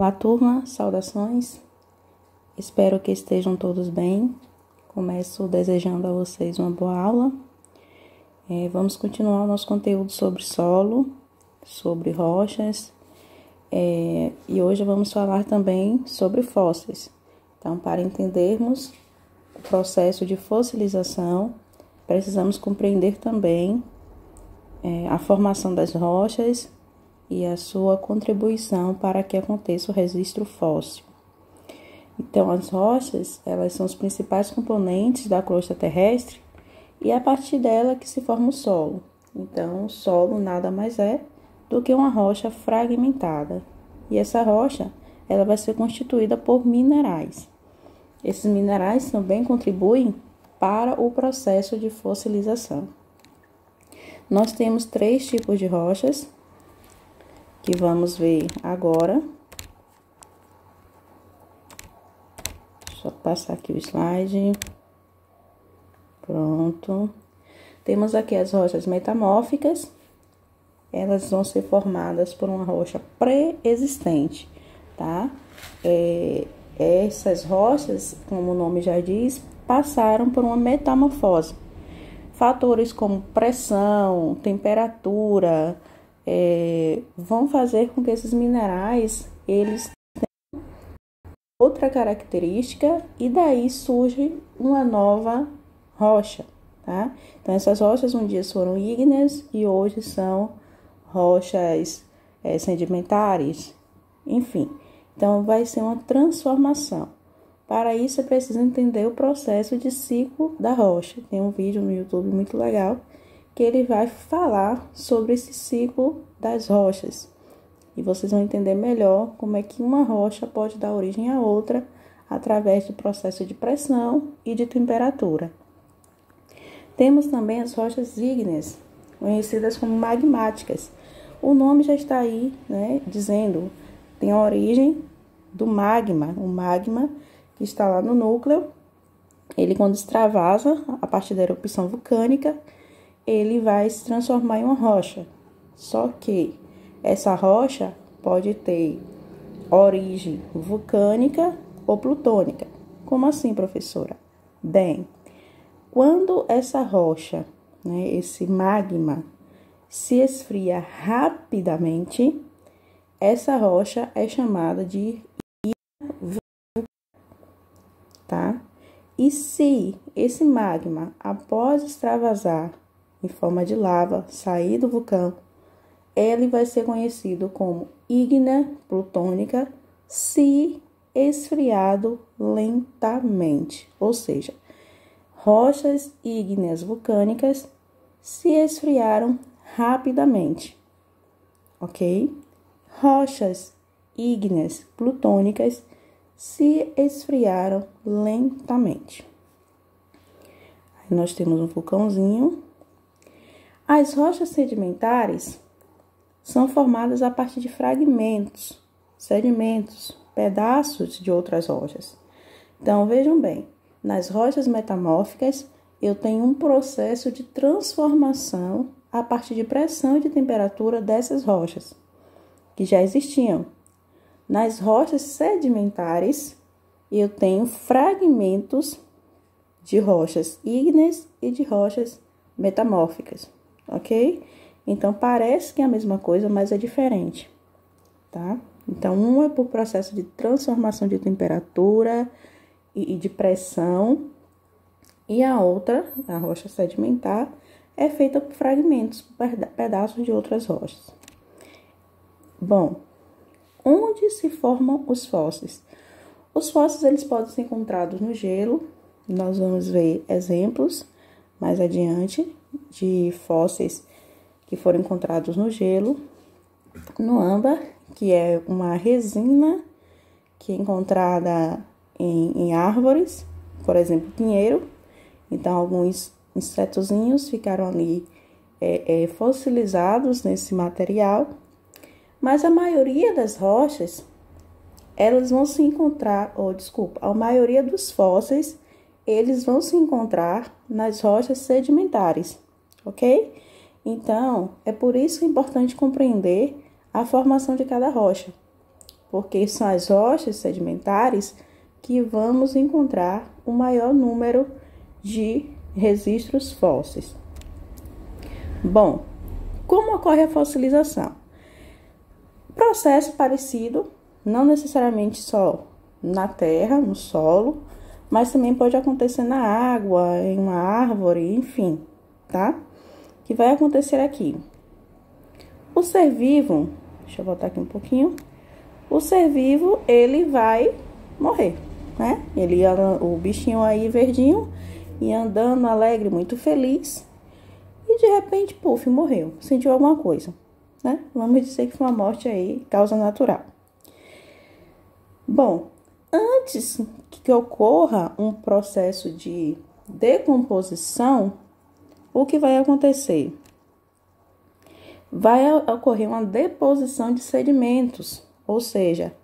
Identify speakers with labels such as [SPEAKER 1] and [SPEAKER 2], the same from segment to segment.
[SPEAKER 1] Olá, turma, saudações. Espero que estejam todos bem. Começo desejando a vocês uma boa aula. Vamos continuar o nosso conteúdo sobre solo, sobre rochas, e hoje vamos falar também sobre fósseis. Então, para entendermos o processo de fossilização, precisamos compreender também a formação das rochas e a sua contribuição para que aconteça o registro fóssil. Então, as rochas, elas são os principais componentes da crosta terrestre e é a partir dela que se forma o solo. Então, o solo nada mais é do que uma rocha fragmentada. E essa rocha, ela vai ser constituída por minerais. Esses minerais também contribuem para o processo de fossilização. Nós temos 3 tipos de rochas, que vamos ver agora. Só passar aqui o slide. Pronto. Temos aqui as rochas metamórficas. Elas vão ser formadas por uma rocha pré-existente, tá? Essas rochas, como o nome já diz, passaram por uma metamorfose. Fatores como pressão, temperatura, vão fazer com que esses minerais, eles tenham outra característica e daí surge uma nova rocha, tá? Então, essas rochas um dia foram ígneas e hoje são rochas sedimentares, enfim. Então, vai ser uma transformação. Para isso, é preciso entender o processo de ciclo da rocha. Tem um vídeo no YouTube muito legal que ele vai falar sobre esse ciclo das rochas. E vocês vão entender melhor como é que uma rocha pode dar origem a outra através do processo de pressão e de temperatura. Temos também as rochas ígneas, conhecidas como magmáticas. O nome já está aí, né, dizendo, tem a origem do magma. O magma que está lá no núcleo, ele quando extravasa a partir da erupção vulcânica, ele vai se transformar em uma rocha. Só que essa rocha pode ter origem vulcânica ou plutônica. Como assim, professora? Bem, quando essa rocha, né, esse magma, se esfria rapidamente, essa rocha é chamada de tá? E se esse magma, após extravasar em forma de lava, sair do vulcão, ele vai ser conhecido como ígnea plutônica se esfriado lentamente, ou seja, rochas ígneas vulcânicas se esfriaram rapidamente, ok? Rochas ígneas plutônicas se esfriaram lentamente. Aí nós temos um vulcãozinho. As rochas sedimentares são formadas a partir de fragmentos, sedimentos, pedaços de outras rochas. Então, vejam bem, nas rochas metamórficas, eu tenho um processo de transformação a partir de pressão e de temperatura dessas rochas, que já existiam. Nas rochas sedimentares, eu tenho fragmentos de rochas ígneas e de rochas metamórficas, ok? Então, parece que é a mesma coisa, mas é diferente, tá? Então, um é por processo de transformação de temperatura e de pressão, e a outra, a rocha sedimentar, é feita por fragmentos, pedaços de outras rochas. Bom, onde se formam os fósseis? Os fósseis, eles podem ser encontrados no gelo. Nós vamos ver exemplos mais adiante de fósseis que foram encontrados no gelo. No âmbar, que é uma resina que é encontrada em árvores, por exemplo, pinheiro. Então, alguns insetozinhos ficaram ali fossilizados nesse material. Mas a maioria das rochas, elas vão se encontrar, a maioria dos fósseis, eles vão se encontrar nas rochas sedimentares, ok? Então, é por isso que é importante compreender a formação de cada rocha. porque são as rochas sedimentares que vamos encontrar o maior número de registros fósseis. Bom, como ocorre a fossilização? Processo parecido, não necessariamente só na terra, no solo, mas também pode acontecer na água, em uma árvore, enfim, tá? Que vai acontecer aqui. O ser vivo, deixa eu voltar aqui um pouquinho. O ser vivo, ele vai morrer, né? O bichinho aí verdinho, e andando alegre, muito feliz, e de repente, puf, morreu, sentiu alguma coisa, né? Vamos dizer que foi uma morte aí, causa natural. Bom, antes que ocorra um processo de decomposição, o que vai acontecer? Vai ocorrer uma deposição de sedimentos, ou seja,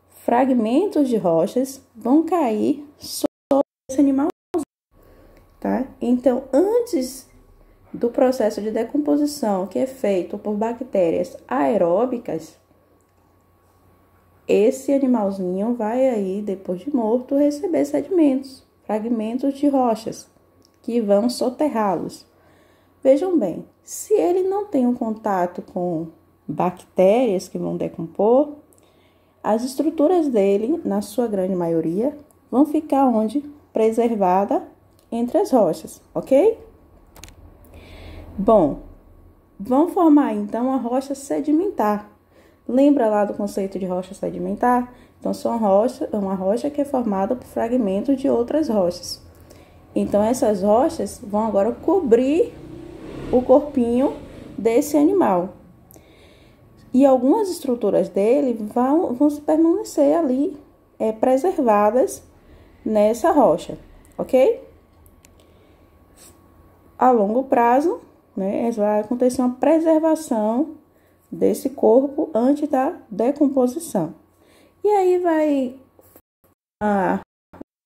[SPEAKER 1] fragmentos de rochas vão cair sobre esse animal, tá? Então, antes do processo de decomposição, que é feito por bactérias aeróbicas, esse animalzinho vai aí, depois de morto, receber sedimentos, fragmentos de rochas, que vão soterrá-los. Vejam bem, se ele não tem um contato com bactérias que vão decompor, as estruturas dele, na sua grande maioria, vão ficar onde? Preservada entre as rochas, ok? Bom, vão formar então a rocha sedimentar. Lembra lá do conceito de rocha sedimentar? Então, uma rocha que é formada por fragmentos de outras rochas. Então, essas rochas vão agora cobrir o corpinho desse animal. E algumas estruturas dele vão se permanecer ali, preservadas nessa rocha, ok? A longo prazo, né, vai acontecer uma preservação desse corpo antes da decomposição. E aí vai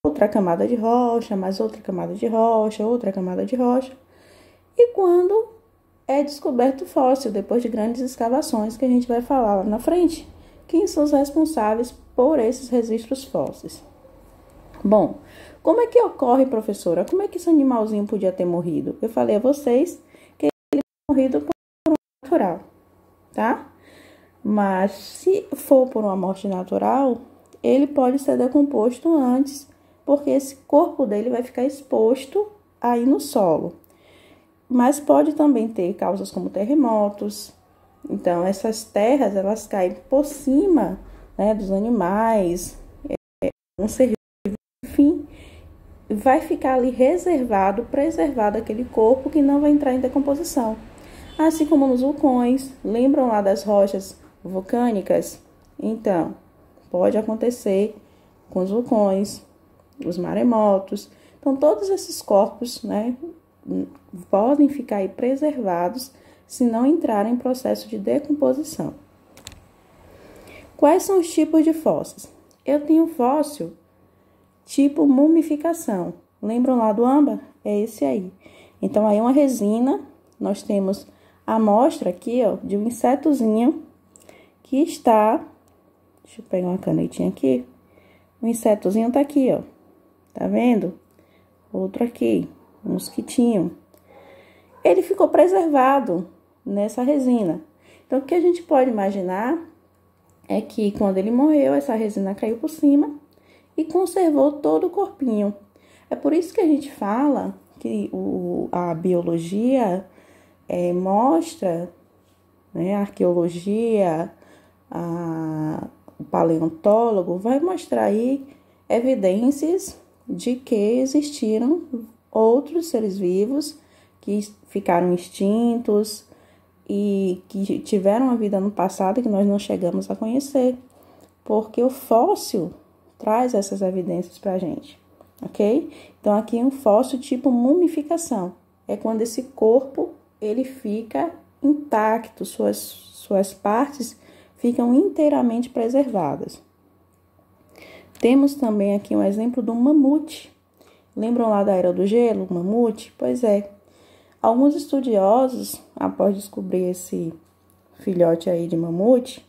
[SPEAKER 1] outra camada de rocha, mais outra camada de rocha, outra camada de rocha. E quando é descoberto o fóssil, depois de grandes escavações, que a gente vai falar lá na frente, quem são os responsáveis por esses registros fósseis? Bom, como é que ocorre, professora? Como é que esse animalzinho podia ter morrido? Eu falei a vocês que ele morrido por uma morte natural, tá? Mas se for por uma morte natural, ele pode ser decomposto antes, porque esse corpo dele vai ficar exposto aí no solo. Mas pode também ter causas como terremotos. Então, essas terras, elas caem por cima, né, dos animais, um ser vivo, enfim, vai ficar ali preservado aquele corpo que não vai entrar em decomposição. Assim como nos vulcões, lembram lá das rochas vulcânicas? Então, pode acontecer com os vulcões, os maremotos. Então, todos esses corpos, né, podem ficar aí preservados se não entrarem em processo de decomposição. Quais são os tipos de fósseis? Eu tenho fóssil tipo mumificação. Lembram lá do âmbar? É esse aí. Então, aí uma resina, nós temos a amostra aqui, ó, de um insetozinho que está... Deixa eu pegar uma canetinha aqui. O insetozinho tá aqui, ó. Tá vendo? Outro aqui. Um mosquitinho. Ele ficou preservado nessa resina. Então, o que a gente pode imaginar é que quando ele morreu, essa resina caiu por cima e conservou todo o corpinho. É por isso que a gente fala que a biologia mostra, né, a arqueologia, o paleontólogo vai mostrar aí evidências de que existiram outros seres vivos que ficaram extintos e que tiveram uma vida no passado que nós não chegamos a conhecer, porque o fóssil traz essas evidências para a gente, ok? Então, aqui é um fóssil tipo mumificação, é quando esse corpo ele fica intacto, suas partes ficam inteiramente preservadas. Temos também aqui um exemplo do mamute. Lembram lá da Era do Gelo, o mamute? Pois é. Alguns estudiosos, após descobrir esse filhote aí de mamute,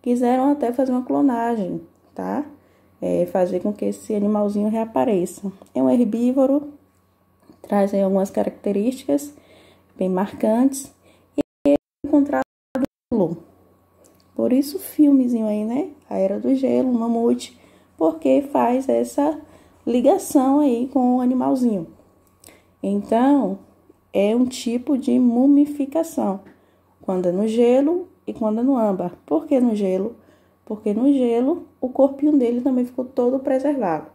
[SPEAKER 1] quiseram até fazer uma clonagem, tá? Fazer com que esse animalzinho reapareça. É um herbívoro, traz aí algumas características bem marcantes e é encontrado no gelo. Por isso o filmezinho aí, né? A Era do Gelo, o mamute, porque faz essa ligação aí com o animalzinho. Então, é um tipo de mumificação, quando é no gelo e quando é no âmbar. Por que no gelo? Porque no gelo o corpinho dele também ficou todo preservado.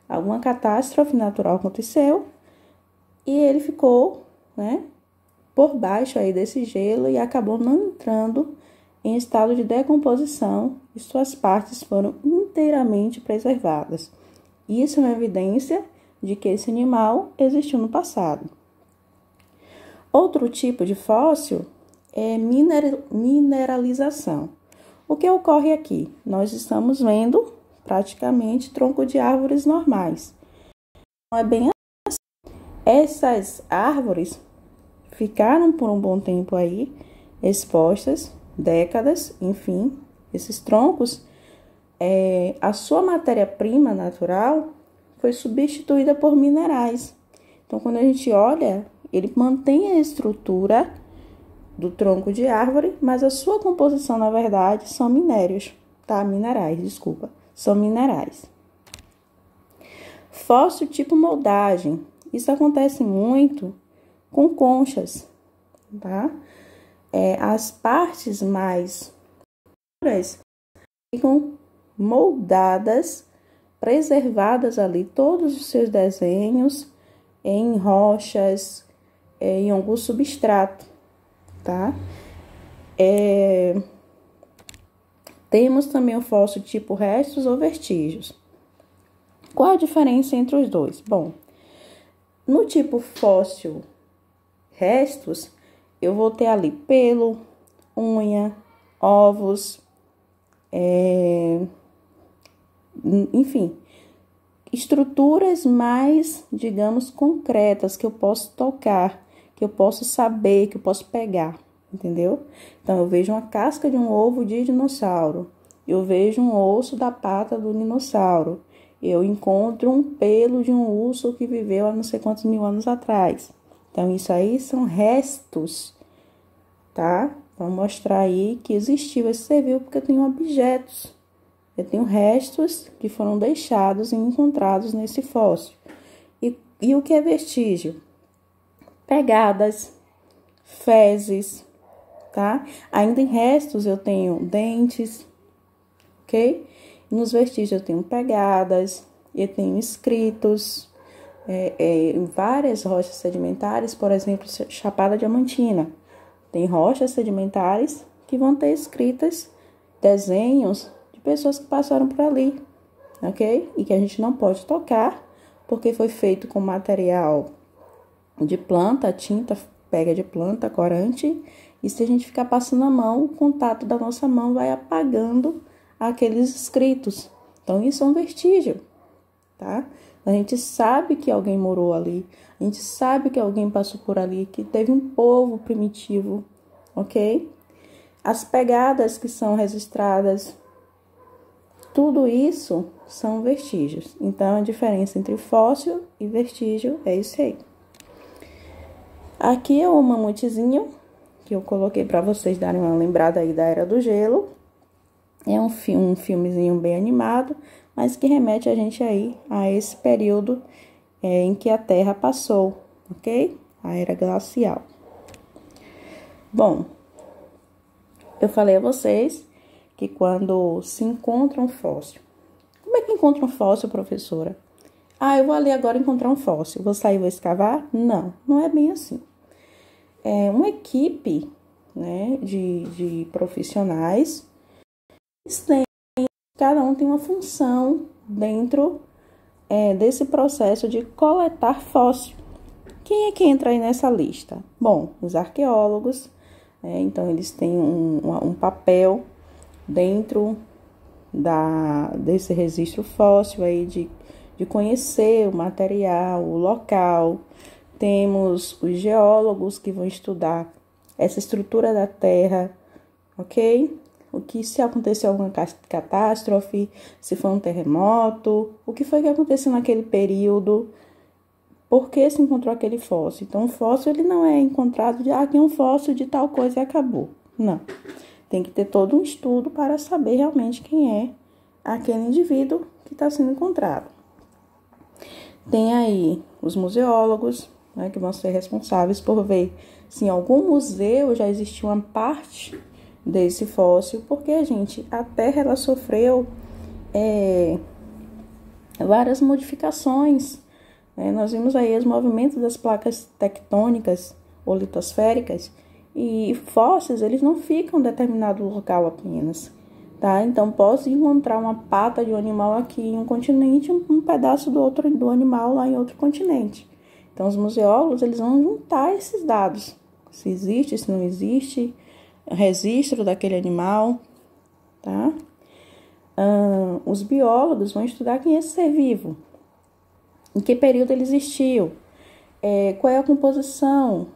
[SPEAKER 1] Alguma catástrofe natural aconteceu e ele ficou, né, por baixo aí desse gelo e acabou não entrando em estado de decomposição e suas partes foram inteiramente preservadas. Isso é uma evidência de que esse animal existiu no passado. Outro tipo de fóssil é mineralização. O que ocorre aqui? Nós estamos vendo praticamente tronco de árvores normais. Não é bem assim. Essas árvores ficaram por um bom tempo aí expostas, décadas, enfim, esses troncos, a sua matéria-prima natural foi substituída por minerais. Então, quando a gente olha, ele mantém a estrutura do tronco de árvore, mas a sua composição, na verdade, são minérios, tá? Minerais, desculpa, são minerais. Fóssil tipo moldagem. Isso acontece muito com conchas, tá? As partes mais duras ficam moldadas, preservadas ali, todos os seus desenhos em rochas, em algum substrato, tá? Temos também o fóssil tipo restos ou vestígios. Qual a diferença entre os dois? Bom, no tipo fóssil restos, eu vou ter ali pelo, unha, ovos, enfim, estruturas mais, digamos, concretas que eu posso tocar, que eu posso saber, que eu posso pegar, entendeu? Então, eu vejo uma casca de um ovo de dinossauro, eu vejo um osso da pata do dinossauro, eu encontro um pelo de um urso que viveu há não sei quantos mil anos atrás. Então, isso aí são restos, tá? Vou mostrar aí que existiu esse ser vivo porque eu tenho objetos. Eu tenho restos que foram deixados e encontrados nesse fóssil. E o que é vestígio? Pegadas, fezes, tá? Ainda em restos eu tenho dentes, ok? Nos vestígios eu tenho pegadas, eu tenho escritos, em várias rochas sedimentares, por exemplo, Chapada Diamantina. Tem rochas sedimentares que vão ter escritas desenhos de pessoas que passaram por ali, ok? E que a gente não pode tocar, porque foi feito com material de planta, tinta pega de planta, corante, e se a gente ficar passando a mão, o contato da nossa mão vai apagando aqueles escritos. Então, isso é um vestígio, tá? A gente sabe que alguém morou ali, a gente sabe que alguém passou por ali, que teve um povo primitivo, ok? As pegadas que são registradas, tudo isso são vestígios. Então, a diferença entre fóssil e vestígio é isso aí. Aqui é o mamutezinho, que eu coloquei para vocês darem uma lembrada aí da Era do Gelo. É um filmezinho bem animado, mas que remete a gente aí a esse período em que a Terra passou, ok? A Era Glacial. Bom, eu falei a vocês que quando se encontra um fóssil... Como é que encontra um fóssil, professora? Eu vou ali agora encontrar um fóssil. Vou sair e vou escavar? Não, não é bem assim. É uma equipe, né, de profissionais. Cada um tem uma função dentro desse processo de coletar fóssil. Quem é que entra aí nessa lista? Bom, os arqueólogos, então eles têm um papel dentro desse registro fóssil aí de conhecer o material, o local. Temos os geólogos que vão estudar essa estrutura da Terra, ok? o que se aconteceu alguma catástrofe, se foi um terremoto, o que foi que aconteceu naquele período, por que se encontrou aquele fóssil. Então, o fóssil ele não é encontrado de, aqui é um fóssil de tal coisa e acabou. Não. Tem que ter todo um estudo para saber realmente quem é aquele indivíduo que está sendo encontrado. Tem aí os museólogos, né, que vão ser responsáveis por ver se em algum museu já existiu uma parte desse fóssil, porque, a Terra ela sofreu várias modificações, né? Nós vimos aí os movimentos das placas tectônicas ou litosféricas, e fósseis, eles não ficam em determinado local apenas, tá? Então, posso encontrar uma pata de um animal aqui em um continente, um pedaço do animal lá em outro continente. Então, os museólogos, eles vão juntar esses dados, se existe, se não existe, registro daquele animal, tá? Os biólogos vão estudar quem é esse ser vivo, em que período ele existiu, qual é a composição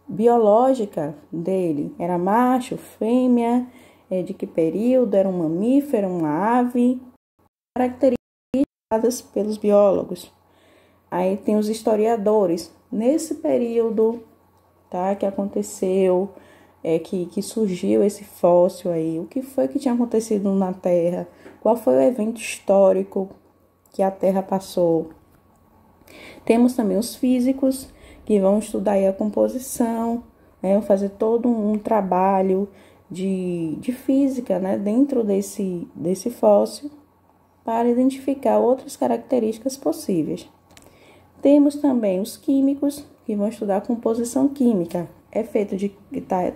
[SPEAKER 1] biológica dele, era macho, fêmea, de que período, era um mamífero, uma ave, características pelos biólogos. Aí tem os historiadores, nesse período, tá, que aconteceu, que surgiu esse fóssil aí, o que foi que tinha acontecido na Terra, qual foi o evento histórico que a Terra passou. Temos também os físicos, que vão estudar aí a composição, né, vão fazer todo um trabalho de física, né, dentro desse fóssil, para identificar outras características possíveis. Temos também os químicos, que vão estudar a composição química. É feito de,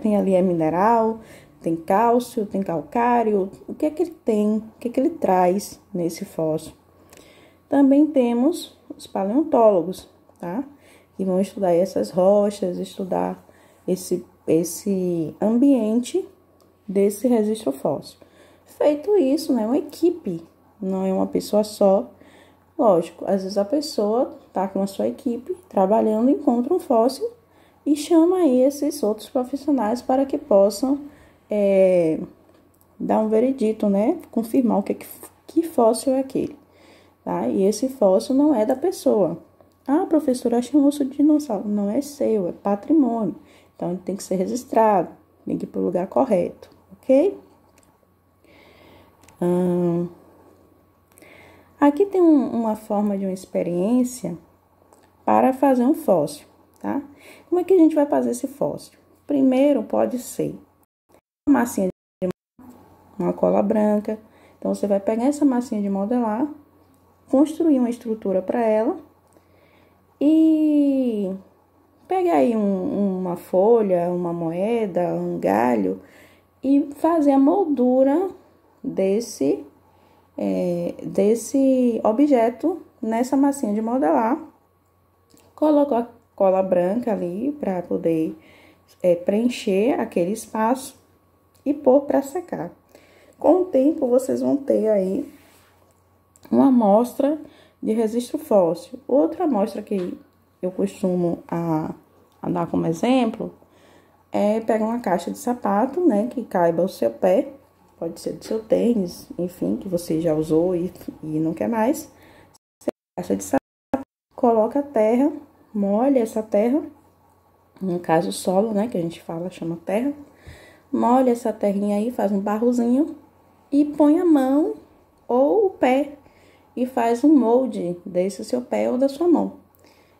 [SPEAKER 1] tem ali mineral, tem cálcio, tem calcário, o que é que ele tem, o que é que ele traz nesse fóssil. Também temos os paleontólogos, tá? Que vão estudar essas rochas, estudar esse ambiente desse registro fóssil. Feito isso, né, uma equipe, não é uma pessoa só. Lógico, às vezes a pessoa está com a sua equipe trabalhando, encontra um fóssil e chama aí esses outros profissionais para que possam dar um veredito, né? Confirmar que fóssil é aquele, tá? E esse fóssil não é da pessoa. Ah, professora, achei um osso de dinossauro. Não é seu, é patrimônio. Então, ele tem que ser registrado, tem que ir para o lugar correto, ok? Aqui tem uma forma de uma experiência para fazer um fóssil, tá? Como é que a gente vai fazer esse fóssil? Primeiro, pode ser uma massinha de uma cola branca. Então, você vai pegar essa massinha de modelar, construir uma estrutura para ela e pegar aí uma folha, uma moeda, um galho e fazer a moldura desse objeto nessa massinha de modelar. Colocar a cola branca ali para poder preencher aquele espaço e pôr para secar. Com o tempo, vocês vão ter aí uma amostra de registro fóssil. Outra amostra que eu costumo a dar como exemplo é pegar uma caixa de sapato, né, que caiba o seu pé, pode ser do seu tênis, enfim, que você já usou e não quer mais. Caixa de sapato, coloca a terra, molha essa terra, no caso solo, né, que a gente fala, chama terra, molha essa terrinha aí, faz um barrozinho e põe a mão ou o pé e faz um molde desse seu pé ou da sua mão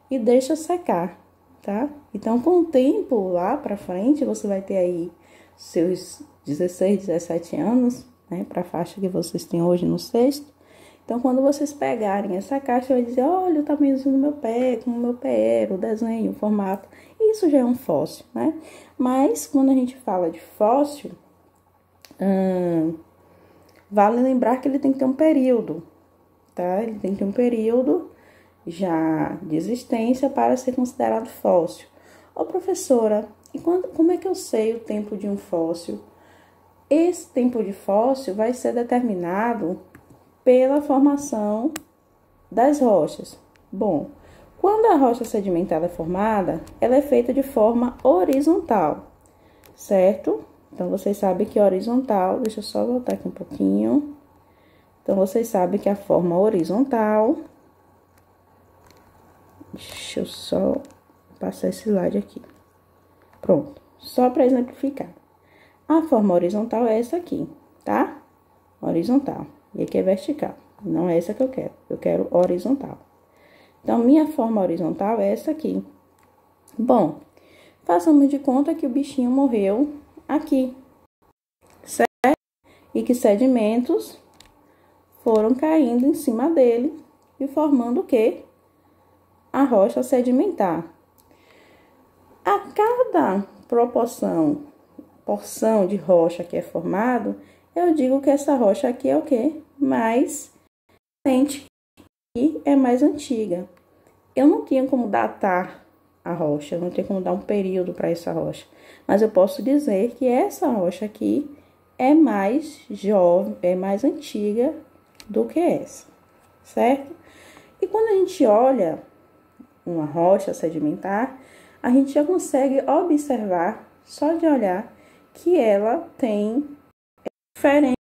[SPEAKER 1] e deixa secar, tá? Então, com o tempo lá pra frente, você vai ter aí seus 16, 17 anos, né, pra faixa que vocês têm hoje no sexto. Então, quando vocês pegarem essa caixa, vai dizer, olha o tamanhozinho do meu pé, como o meu pé era, o desenho, o formato. Isso já é um fóssil, né? Mas, quando a gente fala de fóssil, vale lembrar que ele tem que ter um período, tá? Ele tem que ter um período já de existência para ser considerado fóssil. Ô, professora, e como é que eu sei o tempo de um fóssil? Esse tempo de fóssil vai ser determinado pela formação das rochas. Bom, quando a rocha sedimentada é formada, ela é feita de forma horizontal, certo? Então, vocês sabem que horizontal, deixa eu só voltar aqui um pouquinho. Então, vocês sabem que a forma horizontal, deixa eu só passar esse slide aqui. Pronto, só para exemplificar. A forma horizontal é essa aqui, tá? Horizontal. E aqui é vertical. Não é essa que eu quero horizontal. Então, minha forma horizontal é essa aqui. Bom, façamos de conta que o bichinho morreu aqui, certo? E que sedimentos foram caindo em cima dele e formando o quê? A rocha sedimentar. A cada porção de rocha que é formado, eu digo que essa rocha aqui é o quê? Mais recente e é mais antiga. Eu não tinha como datar a rocha, eu não tenho como dar um período para essa rocha, mas eu posso dizer que essa rocha aqui é mais jovem, é mais antiga do que essa, certo? E quando a gente olha uma rocha sedimentar, a gente já consegue observar, só de olhar, que ela tem diferença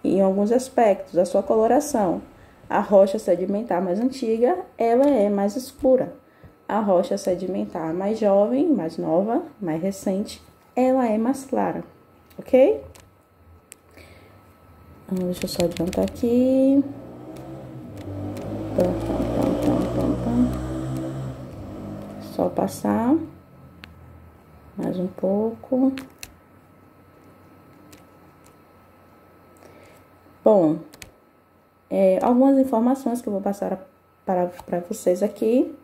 [SPEAKER 1] em alguns aspectos, a sua coloração. A rocha sedimentar mais antiga, ela é mais escura. A rocha sedimentar mais jovem, mais nova, mais recente, ela é mais clara, ok? Deixa eu só adiantar aqui. Só passar mais um pouco. Bom, algumas informações que eu vou passar para vocês aqui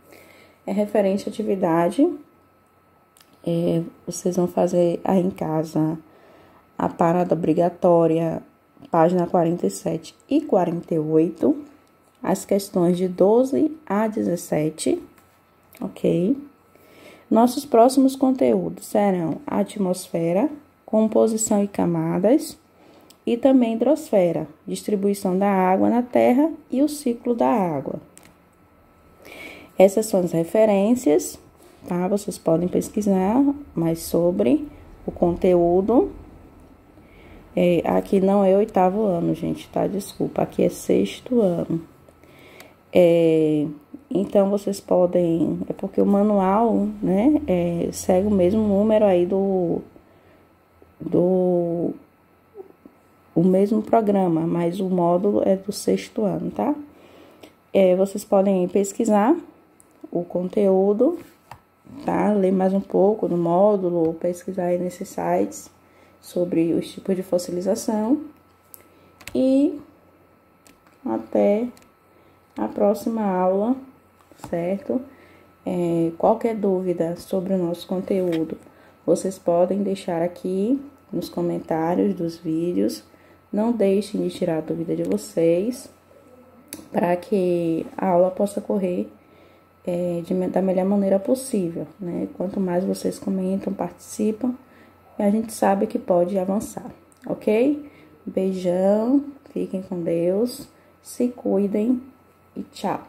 [SPEAKER 1] é referente à atividade. Vocês vão fazer aí em casa a parada obrigatória, página 47 e 48, as questões de 12 a 17, ok? Nossos próximos conteúdos serão atmosfera, composição e camadas, e também hidrosfera, distribuição da água na Terra e o ciclo da água. Essas são as referências, tá? Vocês podem pesquisar mais sobre o conteúdo. Aqui não é 8º ano, gente, tá? Desculpa, aqui é 6º ano. Então, vocês podem... É porque o manual, né, segue o mesmo número aí o mesmo programa, mas o módulo é do 6º ano, tá? Vocês podem pesquisar o conteúdo, tá? Ler mais um pouco no módulo, ou pesquisar aí nesses sites sobre os tipos de fossilização. E até a próxima aula, certo? Qualquer dúvida sobre o nosso conteúdo, vocês podem deixar aqui nos comentários dos vídeos. Não deixem de tirar a dúvida de vocês, para que a aula possa correr da melhor maneira possível, né? Quanto mais vocês comentam, participam, a gente sabe que pode avançar, ok? Beijão, fiquem com Deus, se cuidem e tchau!